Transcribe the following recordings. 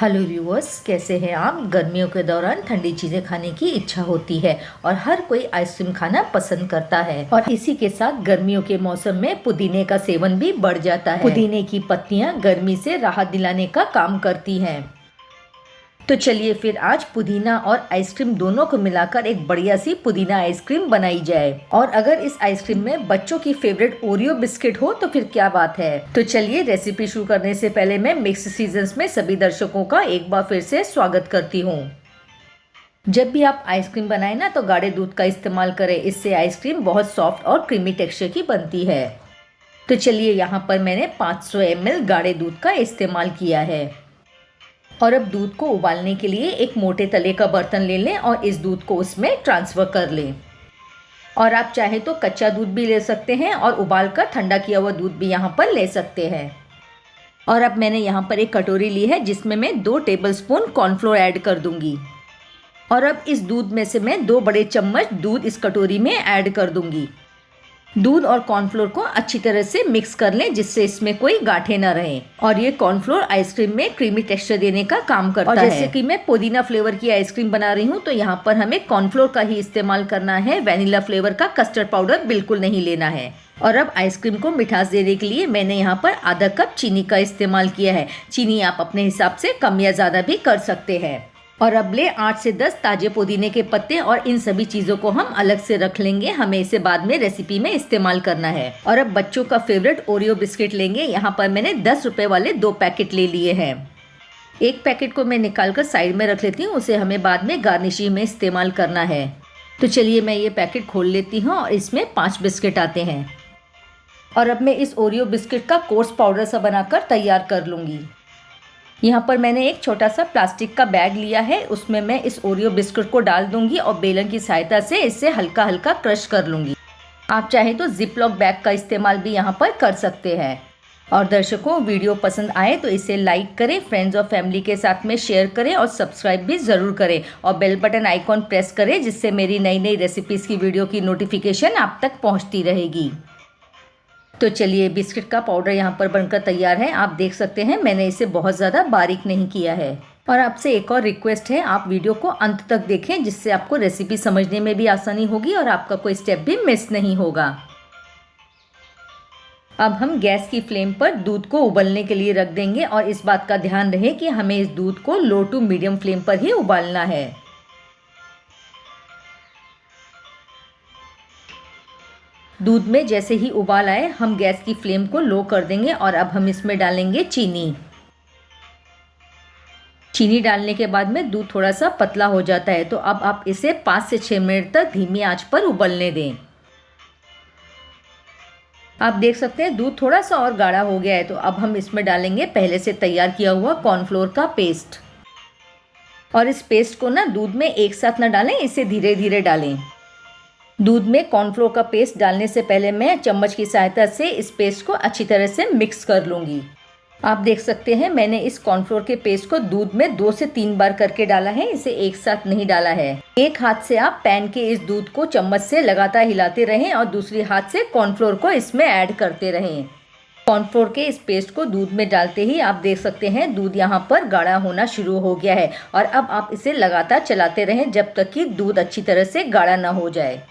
Hello viewers, कैसे हैं आप। गर्मियों के दौरान ठंडी चीज़ें खाने की इच्छा होती है और हर कोई आइसक्रीम खाना पसंद करता है। और इसी के साथ गर्मियों के मौसम में पुदीने का सेवन भी बढ़ जाता है। पुदीने की पत्तियां गर्मी से राहत दिलाने का काम करती हैं। तो चलिए फिर आज पुदीना और आइसक्रीम दोनों को मिलाकर एक बढ़िया सी पुदीना आइसक्रीम बनाई जाए। और अगर इस आइसक्रीम में बच्चों की फेवरेट ओरियो बिस्किट हो तो फिर क्या बात है। तो चलिए रेसिपी शुरू करने से पहले मैं मिक्स सीजन्स में सभी दर्शकों का एक बार फिर से स्वागत करती हूँ। जब भी आप आइसक्रीम बनाए ना तो गाढ़े दूध का इस्तेमाल करें, इससे आइसक्रीम बहुत सॉफ्ट और क्रीमी टेक्सचर की बनती है। तो चलिए यहाँ पर मैंने 500 ml गाढ़े दूध का इस्तेमाल किया है। और अब दूध को उबालने के लिए एक मोटे तले का बर्तन ले लें और इस दूध को उसमें ट्रांसफ़र कर लें। और आप चाहे तो कच्चा दूध भी ले सकते हैं और उबालकर ठंडा किया हुआ दूध भी यहाँ पर ले सकते हैं। और अब मैंने यहाँ पर एक कटोरी ली है जिसमें मैं 2 टेबलस्पून कॉर्नफ्लोर ऐड कर दूंगी। और अब इस दूध में से मैं 2 बड़े चम्मच दूध इस कटोरी में ऐड कर दूंगी। दूध और कॉर्नफ्लोर को अच्छी तरह से मिक्स कर लें जिससे इसमें कोई गांठें न रहें। और ये कॉर्नफ्लोर आइसक्रीम में क्रीमी टेक्सचर देने का काम करता है। और जैसे कि मैं पुदीना फ्लेवर की आइसक्रीम बना रही हूँ तो यहाँ पर हमें कॉर्नफ्लोर का ही इस्तेमाल करना है। वैनिला फ्लेवर का कस्टर्ड पाउडर बिल्कुल नहीं लेना है। और अब आइसक्रीम को मिठास देने के लिए मैंने यहाँ पर आधा कप चीनी का इस्तेमाल किया है। चीनी आप अपने हिसाब से कम या ज़्यादा भी कर सकते हैं। और अब ले 8 से 10 ताजे पुदीने के पत्ते और इन सभी चीज़ों को हम अलग से रख लेंगे। हमें इसे बाद में रेसिपी में इस्तेमाल करना है। और अब बच्चों का फेवरेट ओरियो बिस्किट लेंगे। यहाँ पर मैंने 10 रुपए वाले 2 पैकेट ले लिए हैं। एक पैकेट को मैं निकाल कर साइड में रख लेती हूँ, उसे हमें बाद में गार्निशिंग में इस्तेमाल करना है। तो चलिए मैं ये पैकेट खोल लेती हूँ और इसमें 5 बिस्किट आते हैं। और अब मैं इस ओरियो बिस्किट का कोर्स पाउडर सा बनाकर तैयार कर लूँगी। यहाँ पर मैंने एक छोटा सा प्लास्टिक का बैग लिया है, उसमें मैं इस ओरियो बिस्कुट को डाल दूंगी और बेलन की सहायता से इसे हल्का हल्का क्रश कर लूँगी। आप चाहें तो जिप लॉक बैग का इस्तेमाल भी यहाँ पर कर सकते हैं। और दर्शकों, वीडियो पसंद आए तो इसे लाइक करें, फ्रेंड्स और फैमिली के साथ में शेयर करें और सब्सक्राइब भी ज़रूर करें। और बेल बटन आइकॉन प्रेस करें जिससे मेरी नई नई रेसिपीज़ की वीडियो की नोटिफिकेशन आप तक पहुँचती रहेगी। तो चलिए बिस्किट का पाउडर यहाँ पर बनकर तैयार है। आप देख सकते हैं मैंने इसे बहुत ज़्यादा बारीक नहीं किया है। और आपसे एक और रिक्वेस्ट है, आप वीडियो को अंत तक देखें जिससे आपको रेसिपी समझने में भी आसानी होगी और आपका कोई स्टेप भी मिस नहीं होगा। अब हम गैस की फ्लेम पर दूध को उबलने के लिए रख देंगे और इस बात का ध्यान रहे कि हमें इस दूध को लो टू मीडियम फ्लेम पर ही उबालना है। दूध में जैसे ही उबाल आए हम गैस की फ्लेम को लो कर देंगे और अब हम इसमें डालेंगे चीनी। चीनी डालने के बाद में दूध थोड़ा सा पतला हो जाता है, तो अब आप इसे 5 से 6 मिनट तक धीमी आंच पर उबलने दें। आप देख सकते हैं दूध थोड़ा सा और गाढ़ा हो गया है, तो अब हम इसमें डालेंगे पहले से तैयार किया हुआ कॉर्नफ्लोर का पेस्ट। और इस पेस्ट को ना दूध में एक साथ ना डालें, इसे धीरे धीरे डालें। दूध में कॉर्नफ्लोर का पेस्ट डालने से पहले मैं चम्मच की सहायता से इस पेस्ट को अच्छी तरह से मिक्स कर लूँगी। आप देख सकते हैं मैंने इस कॉर्नफ्लोर के पेस्ट को दूध में 2 से 3 बार करके डाला है, इसे एक साथ नहीं डाला है। एक हाथ से आप पैन के इस दूध को चम्मच से लगातार हिलाते रहें और दूसरी हाथ से कॉर्नफ्लोर को इसमें ऐड करते रहें। कॉर्नफ्लोर के इस पेस्ट को दूध में डालते ही आप देख सकते हैं दूध यहाँ पर गाढ़ा होना शुरू हो गया है। और अब आप इसे लगातार चलाते रहें जब तक कि दूध अच्छी तरह से गाढ़ा ना हो जाए।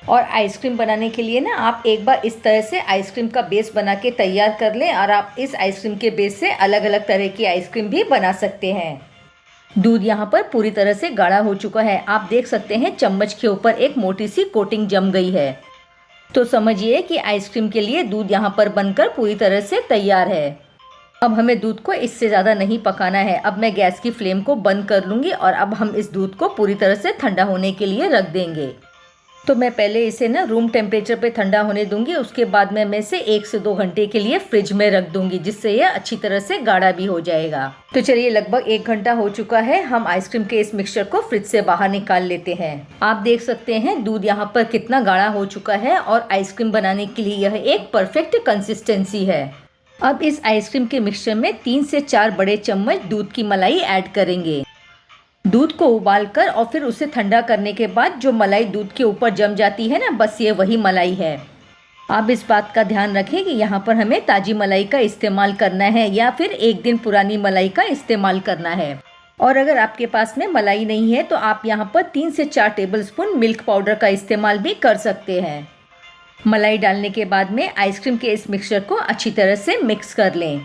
और आइसक्रीम बनाने के लिए ना आप एक बार इस तरह से आइसक्रीम का बेस बना के तैयार कर लें और आप इस आइसक्रीम के बेस से अलग अलग तरह की आइसक्रीम भी बना सकते हैं। दूध यहाँ पर पूरी तरह से गाढ़ा हो चुका है। आप देख सकते हैं चम्मच के ऊपर एक मोटी सी कोटिंग जम गई है। तो समझिए कि आइसक्रीम के लिए दूध यहाँ पर बनकर पूरी तरह से तैयार है। अब हमें दूध को इससे ज़्यादा नहीं पकाना है। अब मैं गैस की फ्लेम को बंद कर लूँगी और अब हम इस दूध को पूरी तरह से ठंडा होने के लिए रख देंगे। तो मैं पहले इसे ना रूम टेम्परेचर पे ठंडा होने दूंगी, उसके बाद मैं इसे 1 से 2 घंटे के लिए फ्रिज में रख दूंगी जिससे यह अच्छी तरह से गाढ़ा भी हो जाएगा। तो चलिए लगभग 1 घंटा हो चुका है। हम आइसक्रीम के इस मिक्सचर को फ्रिज से बाहर निकाल लेते हैं। आप देख सकते हैं दूध यहाँ पर कितना गाढ़ा हो चुका है और आइसक्रीम बनाने के लिए यह एक परफेक्ट कंसिस्टेंसी है। अब इस आइसक्रीम के मिक्सचर में 3 से 4 बड़े चम्मच दूध की मलाई ऐड करेंगे। दूध को उबालकर और फिर उसे ठंडा करने के बाद जो मलाई दूध के ऊपर जम जाती है ना, बस ये वही मलाई है। आप इस बात का ध्यान रखें कि यहाँ पर हमें ताज़ी मलाई का इस्तेमाल करना है या फिर एक दिन पुरानी मलाई का इस्तेमाल करना है। और अगर आपके पास में मलाई नहीं है तो आप यहाँ पर 3 से 4 टेबलस्पून मिल्क पाउडर का इस्तेमाल भी कर सकते हैं। मलाई डालने के बाद में आइसक्रीम के इस मिक्सचर को अच्छी तरह से मिक्स कर लें।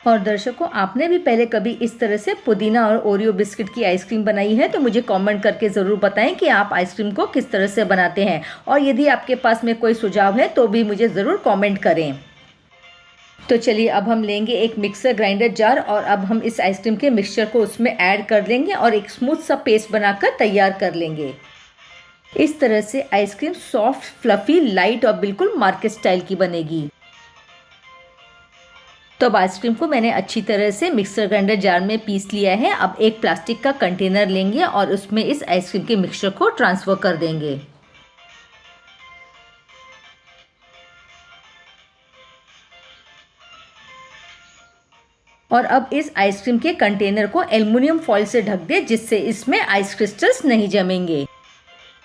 और दर्शकों, आपने भी पहले कभी इस तरह से पुदीना और ओरियो बिस्किट की आइसक्रीम बनाई है तो मुझे कमेंट करके ज़रूर बताएं कि आप आइसक्रीम को किस तरह से बनाते हैं। और यदि आपके पास में कोई सुझाव है तो भी मुझे ज़रूर कमेंट करें। तो चलिए, अब हम लेंगे एक मिक्सर ग्राइंडर जार और अब हम इस आइसक्रीम के मिक्सचर को उसमें ऐड कर देंगे और एक स्मूथ सा पेस्ट बनाकर तैयार कर लेंगे। इस तरह से आइसक्रीम सॉफ्ट, फ्लफी, लाइट और बिल्कुल मार्केट स्टाइल की बनेगी। तो अब आइसक्रीम को मैंने अच्छी तरह से मिक्सर ग्राइंडर जार में पीस लिया है। अब एक प्लास्टिक का कंटेनर लेंगे और उसमें इस आइसक्रीम के मिक्सचर को ट्रांसफ़र कर देंगे। और अब इस आइसक्रीम के कंटेनर को एल्युमिनियम फॉइल से ढक दें जिससे इसमें आइस क्रिस्टल्स नहीं जमेंगे।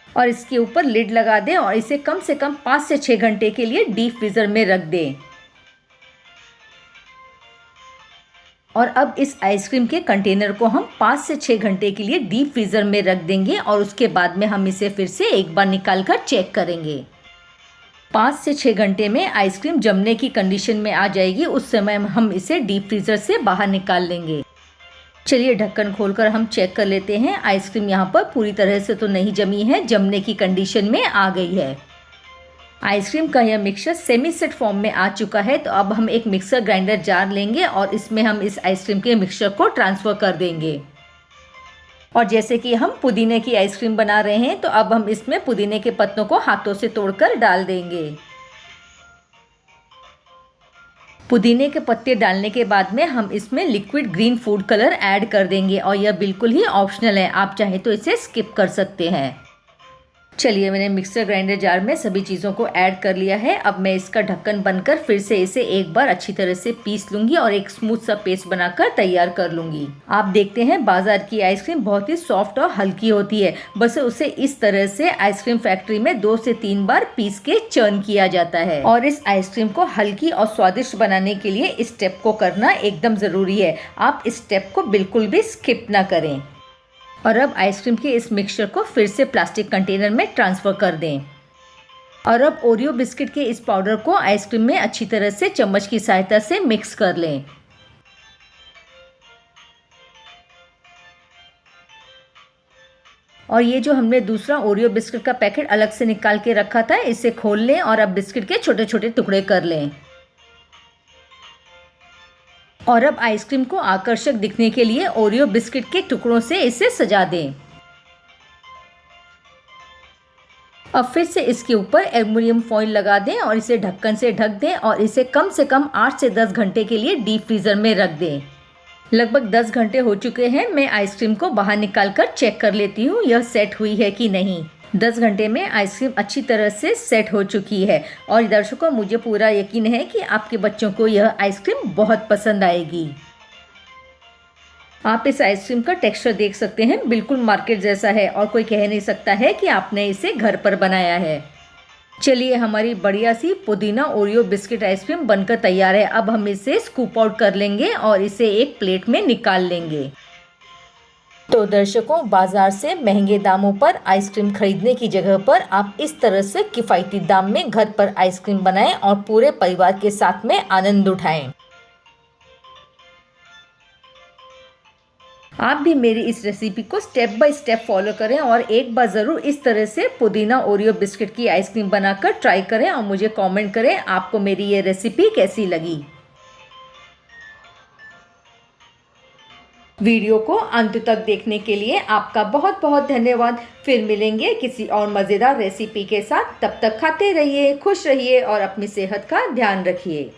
और इसके ऊपर लिड लगा दें और इसे कम से कम 5 से 6 घंटे के लिए डीप फ्रीज़र में रख दें। और अब इस आइसक्रीम के कंटेनर को हम 5 से 6 घंटे के लिए डीप फ्रीज़र में रख देंगे और उसके बाद में हम इसे फिर से एक बार निकाल कर चेक करेंगे। 5 से 6 घंटे में आइसक्रीम जमने की कंडीशन में आ जाएगी। उस समय हम इसे डीप फ्रीज़र से बाहर निकाल लेंगे। चलिए, ढक्कन खोलकर हम चेक कर लेते हैं। आइसक्रीम यहाँ पर पूरी तरह से तो नहीं जमी है, जमने की कंडीशन में आ गई है। आइसक्रीम का यह मिक्सचर सेमी सेट फॉर्म में आ चुका है। तो अब हम एक मिक्सर ग्राइंडर जार लेंगे और इसमें हम इस आइसक्रीम के मिक्सचर को ट्रांसफ़र कर देंगे। और जैसे कि हम पुदीने की आइसक्रीम बना रहे हैं तो अब हम इसमें पुदीने के पत्तों को हाथों से तोड़कर डाल देंगे। पुदीने के पत्ते डालने के बाद में हम इसमें liquid green food colour add कर देंगे और यह बिल्कुल ही ऑप्शनल है, आप चाहे तो इसे स्किप कर सकते हैं। चलिए, मैंने मिक्सर ग्राइंडर जार में सभी चीज़ों को ऐड कर लिया है। अब मैं इसका ढक्कन बनकर फिर से इसे एक बार अच्छी तरह से पीस लूँगी और एक स्मूथ सा पेस्ट बनाकर तैयार कर लूँगी। आप देखते हैं, बाजार की आइसक्रीम बहुत ही सॉफ्ट और हल्की होती है। बस उसे इस तरह से आइसक्रीम फैक्ट्री में 2 से 3 बार पीस के चर्न किया जाता है। और इस आइसक्रीम को हल्की और स्वादिष्ट बनाने के लिए इस स्टेप को करना एकदम ज़रूरी है। आप इस स्टेप को बिल्कुल भी स्किप ना करें। और अब आइसक्रीम के इस मिक्सचर को फिर से प्लास्टिक कंटेनर में ट्रांसफ़र कर दें। और अब ओरियो बिस्किट के इस पाउडर को आइसक्रीम में अच्छी तरह से चम्मच की सहायता से मिक्स कर लें। और ये जो हमने दूसरा ओरियो बिस्किट का पैकेट अलग से निकाल के रखा था, इसे खोल लें और अब बिस्किट के छोटे छोटे टुकड़े कर लें। और अब आइसक्रीम को आकर्षक दिखने के लिए ओरियो बिस्किट के टुकड़ों से इसे सजा दें। अब फिर से इसके ऊपर एल्युमिनियम फॉइल लगा दें और इसे ढक्कन से ढक दें और इसे कम से कम 8 से 10 घंटे के लिए डीप फ्रीज़र में रख दें। लगभग 10 घंटे हो चुके हैं। मैं आइसक्रीम को बाहर निकाल कर चेक कर लेती हूँ यह सेट हुई है कि नहीं। 10 घंटे में आइसक्रीम अच्छी तरह से सेट हो चुकी है और दर्शकों, मुझे पूरा यकीन है कि आपके बच्चों को यह आइसक्रीम बहुत पसंद आएगी। आप इस आइसक्रीम का टेक्सचर देख सकते हैं, बिल्कुल मार्केट जैसा है और कोई कह नहीं सकता है कि आपने इसे घर पर बनाया है। चलिए, हमारी बढ़िया सी पुदीना ओरियो बिस्किट आइसक्रीम बनकर तैयार है। अब हम इसे स्कूप आउट कर लेंगे और इसे एक प्लेट में निकाल लेंगे। तो दर्शकों, बाजार से महंगे दामों पर आइसक्रीम खरीदने की जगह पर आप इस तरह से किफ़ायती दाम में घर पर आइसक्रीम बनाएं और पूरे परिवार के साथ में आनंद उठाएं। आप भी मेरी इस रेसिपी को स्टेप बाय स्टेप फॉलो करें और एक बार ज़रूर इस तरह से पुदीना ओरियो बिस्किट की आइसक्रीम बनाकर ट्राई करें और मुझे कमेंट करें आपको मेरी ये रेसिपी कैसी लगी। वीडियो को अंत तक देखने के लिए आपका बहुत बहुत धन्यवाद। फिर मिलेंगे किसी और मज़ेदार रेसिपी के साथ। तब तक खाते रहिए, खुश रहिए और अपनी सेहत का ध्यान रखिए।